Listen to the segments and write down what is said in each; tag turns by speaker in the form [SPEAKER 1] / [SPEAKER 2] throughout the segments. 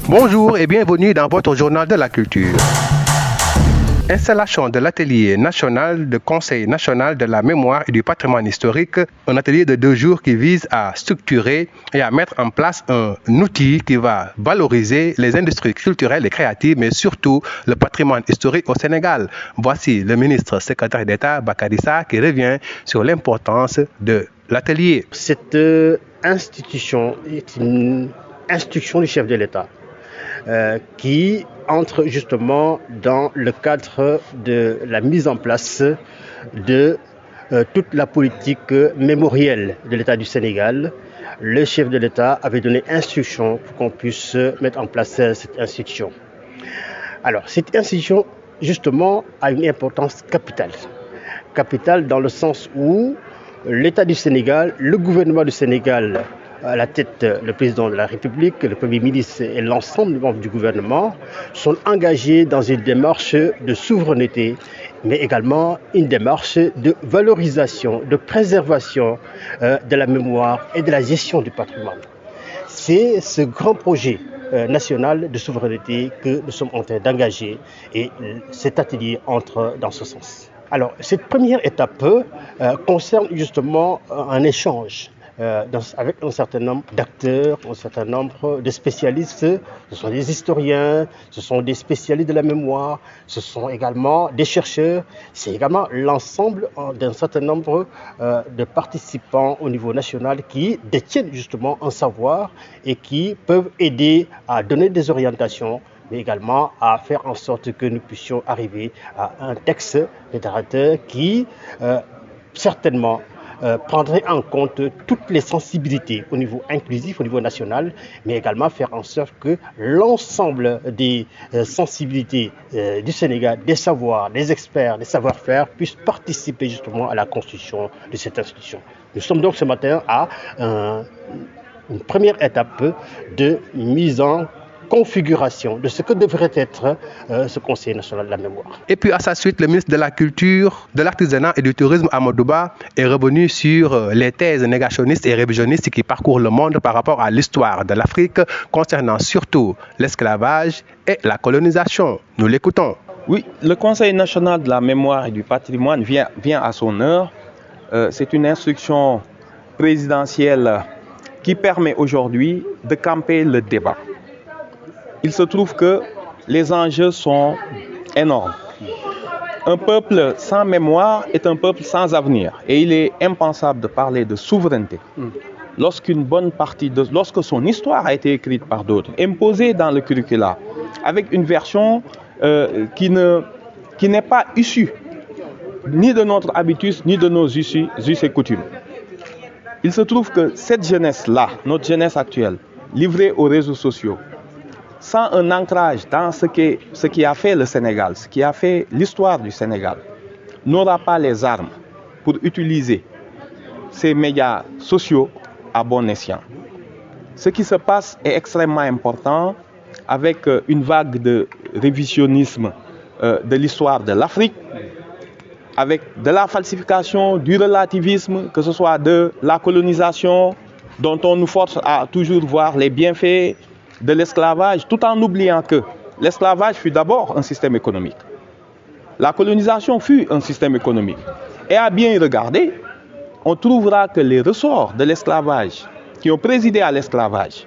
[SPEAKER 1] Bonjour et bienvenue dans votre journal de la culture. Installation de l'atelier national de Conseil national de la mémoire et du patrimoine historique, un atelier de 2 jours qui vise à structurer et à mettre en place un outil qui va valoriser les industries culturelles et créatives, mais surtout le patrimoine historique au Sénégal. Voici le ministre secrétaire d'État Bakary Sarr qui revient sur l'importance de l'atelier.
[SPEAKER 2] Cette institution est une instruction du chef de l'État qui entre justement dans le cadre de la mise en place de toute la politique mémorielle de l'État du Sénégal. Le chef de l'État avait donné instruction pour qu'on puisse mettre en place cette institution. Alors, cette institution, justement, a une importance capitale. Capitale dans le sens où l'État du Sénégal, le gouvernement du Sénégal, à la tête le président de la République, le Premier ministre et l'ensemble des membres du gouvernement sont engagés dans une démarche de souveraineté, mais également une démarche de valorisation, de préservation de la mémoire et de la gestion du patrimoine. C'est ce grand projet national de souveraineté que nous sommes en train d'engager et cet atelier entre dans ce sens. Alors, cette première étape concerne justement un échange avec un certain nombre d'acteurs, un certain nombre de spécialistes. Ce sont des historiens, ce sont des spécialistes de la mémoire, ce sont également des chercheurs. C'est également l'ensemble d'un certain nombre de participants au niveau national qui détiennent justement un savoir et qui peuvent aider à donner des orientations, mais également à faire en sorte que nous puissions arriver à un texte fédérateur qui certainement prendrait en compte toutes les sensibilités au niveau inclusif, au niveau national, mais également faire en sorte que l'ensemble des sensibilités du Sénégal, des savoirs, des experts, des savoir-faire puissent participer justement à la construction de cette institution. Nous sommes donc ce matin à une première étape de mise en configuration de ce que devrait être ce Conseil national de la mémoire.
[SPEAKER 1] Et puis à sa suite, le ministre de la Culture, de l'Artisanat et du Tourisme, Amadou Ba, est revenu sur les thèses négationnistes et révisionnistes qui parcourent le monde par rapport à l'histoire de l'Afrique, concernant surtout l'esclavage et la colonisation. Nous l'écoutons.
[SPEAKER 3] Oui, le Conseil national de la mémoire et du patrimoine vient à son heure. C'est une instruction présidentielle qui permet aujourd'hui de camper le débat. Il se trouve que les enjeux sont énormes. Un peuple sans mémoire est un peuple sans avenir. Et il est impensable de parler de souveraineté lorsqu'une bonne partie lorsque son histoire a été écrite par d'autres, imposée dans le curricula, avec une version qui n'est pas issue ni de notre habitus, ni de nos us et coutumes. Il se trouve que cette jeunesse-là, notre jeunesse actuelle, livrée aux réseaux sociaux, sans un ancrage dans ce qui a fait le Sénégal, ce qui a fait l'histoire du Sénégal, n'aura pas les armes pour utiliser ces médias sociaux à bon escient. Ce qui se passe est extrêmement important avec une vague de révisionnisme de l'histoire de l'Afrique, avec de la falsification, du relativisme, que ce soit de la colonisation, dont on nous force à toujours voir les bienfaits, de l'esclavage, tout en oubliant que l'esclavage fut d'abord un système économique. La colonisation fut un système économique. Et à bien y regarder, on trouvera que les ressorts de l'esclavage qui ont présidé à l'esclavage,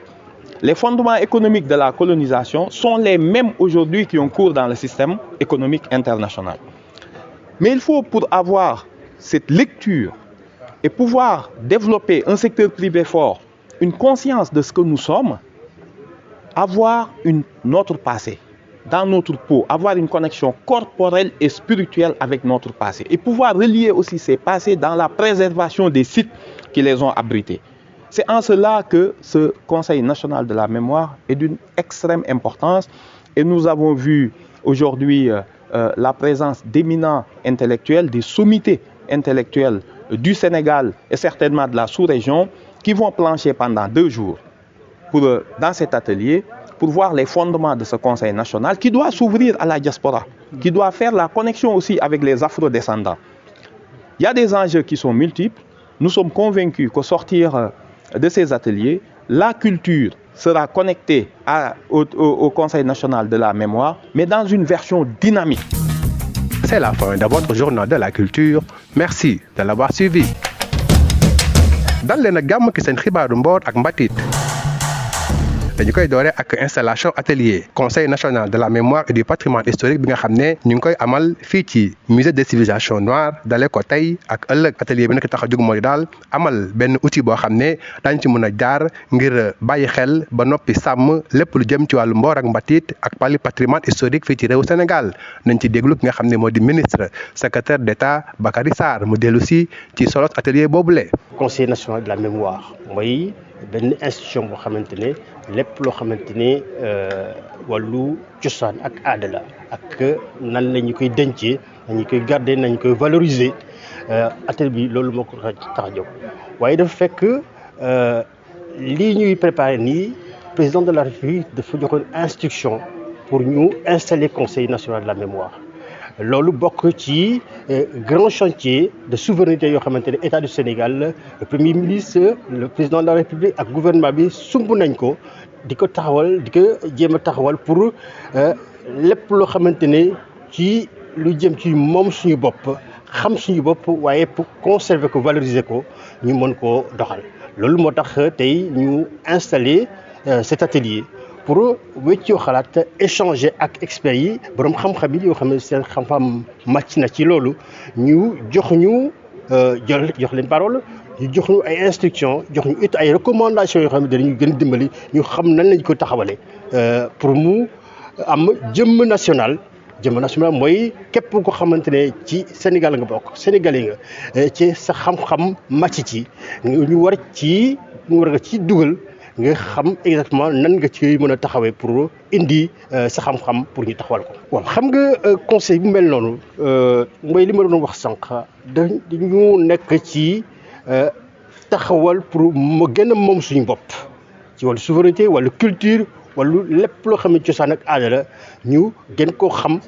[SPEAKER 3] les fondements économiques de la colonisation sont les mêmes aujourd'hui qui ont cours dans le système économique international. Mais il faut, pour avoir cette lecture et pouvoir développer un secteur privé fort, une conscience de ce que nous sommes, avoir notre passé dans notre peau, avoir une connexion corporelle et spirituelle avec notre passé et pouvoir relier aussi ces passés dans la préservation des sites qui les ont abrités. C'est en cela que ce Conseil national de la mémoire est d'une extrême importance et nous avons vu aujourd'hui la présence d'éminents intellectuels, des sommités intellectuelles du Sénégal et certainement de la sous-région qui vont plancher pendant 2 jours dans cet atelier pour voir les fondements de ce Conseil national qui doit s'ouvrir à la diaspora, qui doit faire la connexion aussi avec les afro-descendants. Il y a des enjeux qui sont multiples. Nous sommes convaincus qu'au sortir de ces ateliers, la culture sera connecté au Conseil national de la mémoire, mais dans une version dynamique.
[SPEAKER 1] C'est la fin de votre journal de la culture. Merci de l'avoir suivi. Dal leen ak jàmm ki seen xibaaru mboor ak mbatit dañu koy doore ak installation atelier conseil national de la mémoire et du patrimoine historique bi nga xam ne ñu ngi koy amal fii ci musée des civilisations noires dalee ko tey ak ëllëg atelier bi nag tax a jóg mooy daal amal benn outil boo xam ne dañ ci mën a jaar ngir bàyyi xel ba noppi sàmm lépp lu jëm ci wàllu mboor ak mbatit ak pali patrimoine historique fii ci réew Sénégal nañ ci déglu ki nga xam ne moo di ministre secrétaire d'État Bakary Sarr mu dellu si ci solos atelier boobule.
[SPEAKER 2] conseil national de la mémoire mooy benn institution boo xamante ne lépp loo xamante ne wàllu cosaan ak aada la ak nan la ñu koy dencee nañu koy garder nañu koy valoriser atelier bi loolu moo ko tax a jóg waaye dafa fekk lii ñuy préparer nii président de la République dafa joxoon instruction pour ñu installer conseil national de la mémoire loolu bokk ci grand chantier de souveraineté yoo xamante ne état du Sénégal le premier ministre le président de la République ak gouvernement bi sumb nañ ko di ko taxawal di ko jéem a taxawal pour lépp loo xamante ne ci lu jëm ci moom suñu bopp xam suñu bopp waaye pour conserver ko valoriser ko ñu mën koo doxal loolu moo tax tey ñu installer cet atelier pour wéccoo xalaat échanger ak experts yi borom xam-xam yi yoo xam ne seen xam-xam màcc na ci loolu ñu jox leen parole ñu jox ñu ay instructions jox ñu it ay recommandations yoo xam ne dañuy gën a dimbali ñu xam nan lañ ko taxawalee pour mu am jëmm national mooy képp ko xamante ne ci Sénégal nga bokk Sénégalais nga ci sa xam-xam màcc ci ñu war nga ci dugal. nga xam exactement nan nga ci mën a taxawee pour indi sa xam-xam pour ñu taxawal ko. waaw xam nga conseil bu mel noonu mooy li ma doon wax sànq dañu nekk ci taxawal pour mu gën a moom suñu bopp ci wàllu souveraineté wàllu culture wàllu lépp loo xam ne cosaan ak aada la ñu gën koo xam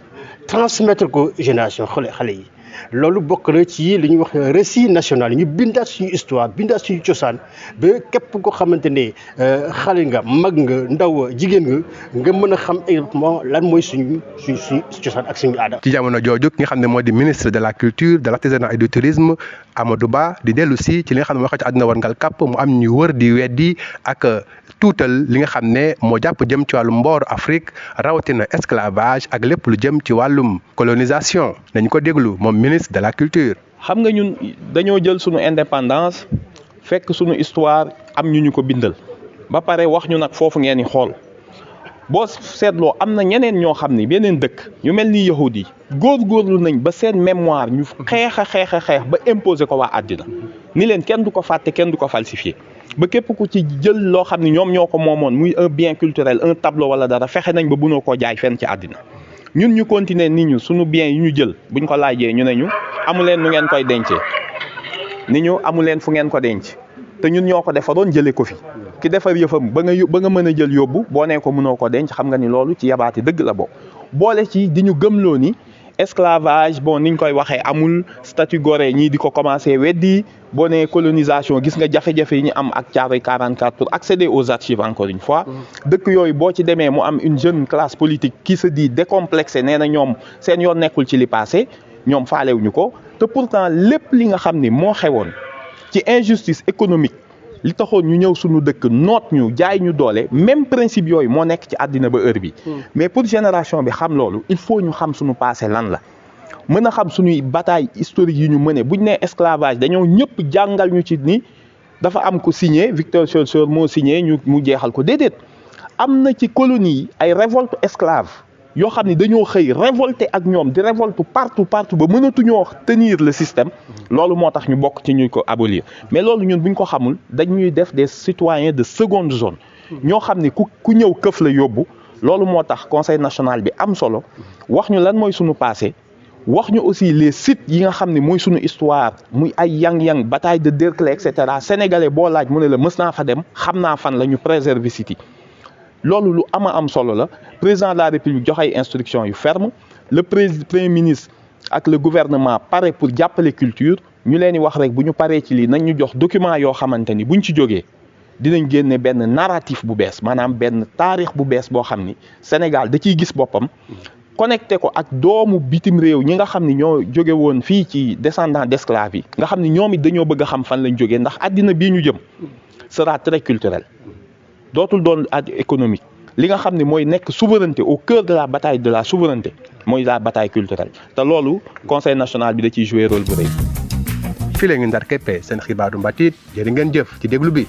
[SPEAKER 2] transmettre ko génération xale yi. loolu bokk na ci li ñuy wax récit national ñu bindaat suñu histoire bindaat suñu cosaan ba képp koo xamante ne xale nga mag nga ndaw jigéen nga mën a xam exactement lan mooy suñu cosaan ak suñu aada.
[SPEAKER 1] ci jamono jooju ki nga xam ne moo di ministre de la culture de l'artisanat et du tourisme Amadou Ba di dellu si ci li nga xam ne moo xew ci àdduna warngal kàpp mu am ñu wër di weddi ak tuutal li nga xam ne moo jàpp jëm ci wàllum mbooru Afrique rawatina esclavage ak lépp lu jëm ci wàllum colonisation nañu ko déglu moom ministre de la culture.
[SPEAKER 3] xam nga ñun dañoo jël suñu indépendance fekk suñu histoire am ñu ko bindal ba pare wax ñu nag foofu ngeen di xool boo seetloo am na ñeneen ñoo xam ni beneen dëkk ñu mel ni yahudi yi góorgóorlu nañ ba seen mémoire ñu xeex a ba imposer ko waa àddina ni leen kenn du ko fàtte kenn du ko falsifier ba képp ku ci jël loo xam ni ñoom ñoo ko moomoon muy un bien culturel un tableau wala dara fexe nañ ba bunoo koo jaay fenn ci àddina ñun ñu continuer nit ñu suñu bien yi ñu jël buñ ko laajee ñu ne ñu amu leen nu ngeen koy dencee ni ñu amu leen fu ngeen ko denc te ñun ñoo ko defaroon jëlee ko fi ki defar yëfam ba nga mën a jël yóbbu boo nee ko mënoo ko denc xam nga ni loolu ci yabaate dëgg la bokk boole ci di ñu gëmloo ni esclavage bon niñ koy waxee amul statut Gorée ñii di ko commencé weddi boo nee colonisation gis nga jafe-jafe yi ñu am ak Thiaroye 44 pour accéder aux archives encore une fois dëkk yooyu boo ci demee mu am une jeune classe politique qui se dit décomplexée nee na ñoom seen yoon nekkul ci li passé ñoom faalewuñu ko te pourtant lépp li nga xam ni moo xewoon ci injustice économique li taxoon ñu ñëw suñu dëkk noot ñu jaay ñu doole même principe yooyu moo nekk ci àddina ba heure bi mais pour génération bi xam loolu il faut ñu xam suñu passé lan la mën a xam suñuy bataille historique yi ñu mëne buñ nee esclavage dañoo ñëpp jàngal ñu ci ni dafa am ko signé Victor Schœlcher moo signé mu jeexal ko déedéet am na ci colonie yi ay révolte esclave yoo xam ne dañoo xëy révolté ak ñoom di révolte partout ba mënatuñoo tenir le système loolu moo tax ñu bokk ci ñu ko abolir mais loolu ñun buñ ko xamul dañuy def des citoyens de seconde zone ñoo xam ne ku ñëw këf la yóbbu loolu moo tax conseil national bi am solo wax ñu lan mooy suñu passé wax ñu aussi les sites yi nga xam ne mooy suñu histoire muy ay yang-yang bataille de Derklé et cetera sénégalais boo laaj mu ne la mës naa fa dem xam naa fan la ñu préserver site yi loolu lu am solo la président de la république joxe ay instructions yu ferme le premier ministre ak le gouvernement pare pour jàppale culture ñu leen di wax rek bu ñu paree ci lii nañ ñu jox document yoo xamante ni buñ ci jógee dinañ génne benn narratif bu bees maanaam benn taarix bu bees boo xam ni Sénégal da ciy gis boppam connecté ko ak doomu bitim réew ñi nga xam ni ñoo jóge woon fii ci descendants d'esclaves yi nga xam ni ñoom it dañoo bëgg a xam fan lañ jógee ndax àddina bii ñu jëm sera très culturel dootul doon économique li nga xam ne mooy nekk souveraineté au cœur de la bataille de la souveraineté mooy la bataille culturelle te loolu conseil national bi da ciy jouer rôle bu rëy.
[SPEAKER 1] fii la ñu ndar keppe seen xibaaru mbatit jërë ngeen jëf ci déglu bi.